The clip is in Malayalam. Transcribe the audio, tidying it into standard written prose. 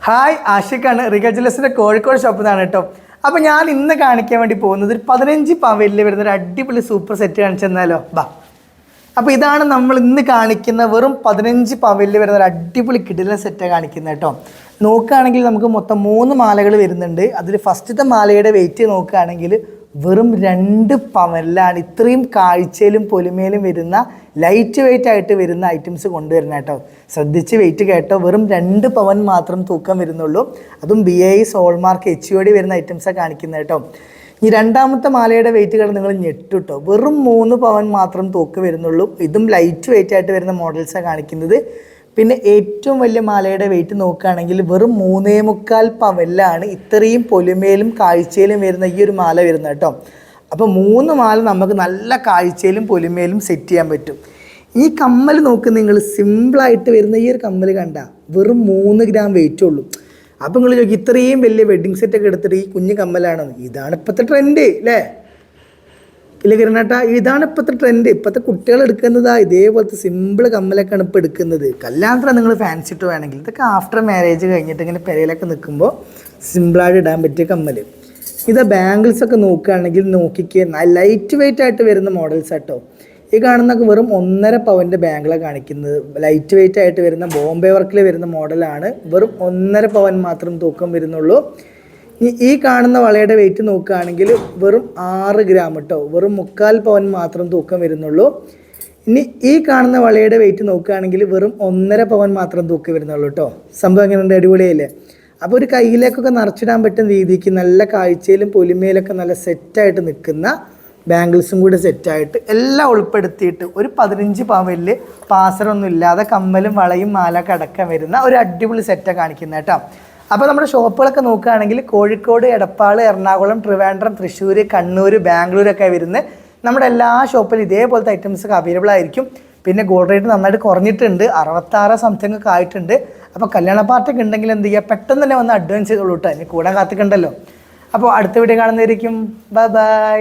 ഹായ് ആഷിഖാണ് റിഗൽ ജ്വല്ലേഴ്സിൻ്റെ കോഴിക്കോട് ഷോപ്പിൽ നിന്നാണ് കേട്ടോ. അപ്പോൾ ഞാൻ ഇന്ന് കാണിക്കാൻ വേണ്ടി പോകുന്നത് ഒരു 15 പവനിൽ വരുന്ന ഒരു അടിപൊളി സൂപ്പർ സെറ്റ് കാണിച്ചു തന്നാലോ. ബാ, അപ്പോൾ ഇതാണ് നമ്മൾ ഇന്ന് കാണിക്കുന്ന വെറും 15 പവനിൽ വരുന്ന ഒരു അടിപൊളി കിടിലൻ സെറ്റാണ് കാണിക്കുന്നത് കേട്ടോ. നോക്കുകയാണെങ്കിൽ നമുക്ക് മൊത്തം 3 മാലകൾ വരുന്നുണ്ട്. അതിൽ ഫസ്റ്റത്തെ മാലയുടെ വെയിറ്റ് നോക്കുകയാണെങ്കിൽ വെറും 2 പവനിലാണ് ഇത്രയും കാഴ്ചയിലും പൊലിമയിലും വരുന്ന ലൈറ്റ് വെയിറ്റ് ആയിട്ട് വരുന്ന ഐറ്റംസ് കൊണ്ടുവരുന്ന കേട്ടോ. ശ്രദ്ധിച്ച് വെയിറ്റ് കേട്ടോ, വെറും 2 പവൻ മാത്രം തൂക്കം വരുന്നുള്ളൂ. അതും BIS ഹോൾമാർക്ക് HUD വരുന്ന ഐറ്റംസാണ് കാണിക്കുന്നത് കേട്ടോ. ഈ രണ്ടാമത്തെ മാലയുടെ വെയിറ്റുകൾ നിങ്ങൾ ഞെട്ടുട്ടോ, വെറും 3 പവൻ മാത്രം തൂക്കം വരുന്നുള്ളൂ. ഇതും ലൈറ്റ് വെയിറ്റ് ആയിട്ട് വരുന്ന മോഡൽസാണ് കാണിക്കുന്നത്. പിന്നെ ഏറ്റവും വലിയ മാലയുടെ വെയിറ്റ് നോക്കുകയാണെങ്കിൽ വെറും 3.25 പവനിലാണ് ഇത്രയും പൊലിമയിലും കാഴ്ചയിലും വരുന്ന ഈ ഒരു മാല വരുന്നത് കേട്ടോ. അപ്പോൾ 3 മാല നമുക്ക് നല്ല കാഴ്ചയിലും പൊലിമയിലും സെറ്റ് ചെയ്യാൻ പറ്റും. ഈ കമ്മൽ നോക്ക്, നിങ്ങൾ സിമ്പിളായിട്ട് വരുന്ന ഈ ഒരു കമ്മൽ കണ്ട വെറും 3 ഗ്രാം വെയിറ്റേ ഉള്ളൂ. അപ്പോൾ നിങ്ങൾ ചോദിക്കും ഇത്രയും വലിയ വെഡ്ഡിങ് സെറ്റൊക്കെ എടുത്തിട്ട് ഈ കുഞ്ഞു കമ്മലാണോ? ഇതാണ് ഇപ്പോഴത്തെ ട്രെൻഡ് അല്ലേ? ഇല്ല കിരണേട്ടാ, ഇതാണ് ഇപ്പോഴത്തെ ട്രെൻഡ്. ഇപ്പോഴത്തെ കുട്ടികൾ എടുക്കുന്നതാ ഇതേപോലത്തെ സിമ്പിൾ കമ്മലൊക്കെയാണ് ഇപ്പോൾ എടുക്കുന്നത്. കല്യാണത്തിന് നിങ്ങൾ ഫാൻസി ഇട്ട് വേണമെങ്കിൽ, ഇതൊക്കെ ആഫ്റ്റർ മാരേജ് കഴിഞ്ഞിട്ട് ഇങ്ങനെ പെരയിലൊക്കെ നിൽക്കുമ്പോൾ സിമ്പിളായിട്ട് ഇടാൻ പറ്റിയ കമ്മൽ. ഇത് ബാംഗിൾസൊക്കെ നോക്കുകയാണെങ്കിൽ നോക്കിക്കേ, ലൈറ്റ് വെയിറ്റ് ആയിട്ട് വരുന്ന മോഡൽസ് കേട്ടോ. ഈ കാണുന്നൊക്കെ വെറും 1.5 പവൻ്റെ ബാങ്കിളാണ് കാണിക്കുന്നത്. ലൈറ്റ് വെയിറ്റ് ആയിട്ട് വരുന്ന ബോംബെ വർക്കിൽ വരുന്ന മോഡലാണ്. വെറും 1.5 പവൻ മാത്രം തൂക്കം വരുന്നുള്ളൂ. ഈ കാണുന്ന വളയുടെ വെയിറ്റ് നോക്കുകയാണെങ്കിൽ വെറും 6 ഗ്രാം കേട്ടോ, വെറും 3/4 പവൻ മാത്രം തൂക്കം വരുന്നുള്ളൂ. ഇനി ഈ കാണുന്ന വളയുടെ വെയിറ്റ് നോക്കുകയാണെങ്കിൽ വെറും 1.5 പവൻ മാത്രം തൂക്കം വരുന്നുള്ളൂ കേട്ടോ. സംഭവം എങ്ങനെയുണ്ട്? അടിപൊളിയല്ലേ? അപ്പോൾ ഒരു കയ്യിലേക്കൊക്കെ നിറച്ചിടാൻ പറ്റുന്ന രീതിക്ക് നല്ല കാഴ്ചയിലും പൊലിമയിലൊക്കെ നല്ല സെറ്റായിട്ട് നിൽക്കുന്ന ബാംഗിൾസും കൂടി സെറ്റായിട്ട് എല്ലാം ഉൾപ്പെടുത്തിയിട്ട് ഒരു 15 പവനിൽ പാസറൊന്നും ഇല്ലാതെ കമ്മലും വളയും മാലൊക്കെ അടക്കം വരുന്ന ഒരു അടിപൊളി സെറ്റാണ് കാണിക്കുന്നത് കേട്ടോ. അപ്പോൾ നമ്മുടെ ഷോപ്പുകളൊക്കെ നോക്കുകയാണെങ്കിൽ കോഴിക്കോട്, എടപ്പാൾ, എറണാകുളം, ട്രിവാൻഡ്രം, തൃശ്ശൂർ, കണ്ണൂർ, ബാംഗ്ലൂരൊക്കെ വരുന്നത്. നമ്മുടെ എല്ലാ ഷോപ്പിലും ഇതേപോലത്തെ ഐറ്റംസ് ഒക്കെ അവൈലബിൾ ആയിരിക്കും. പിന്നെ ഗോൾഡ് റേറ്റ് നന്നായിട്ട് കുറഞ്ഞിട്ടുണ്ട്, 66 സംതിങ് ഒക്കെ ആയിട്ടുണ്ട്. അപ്പോൾ കല്യാണ പാർട്ടിയൊക്കെ ഉണ്ടെങ്കിൽ എന്ത് ചെയ്യുക, പെട്ടെന്ന് തന്നെ വന്ന് അഡ്വാൻസ് ചെയ്തോളൂ കേട്ടോ. ഇനി കൂടാൻ കാത്തിക്കണ്ടല്ലോ. അപ്പോൾ അടുത്ത വീഡിയോ കാണുന്നതായിരിക്കും. Bye bye.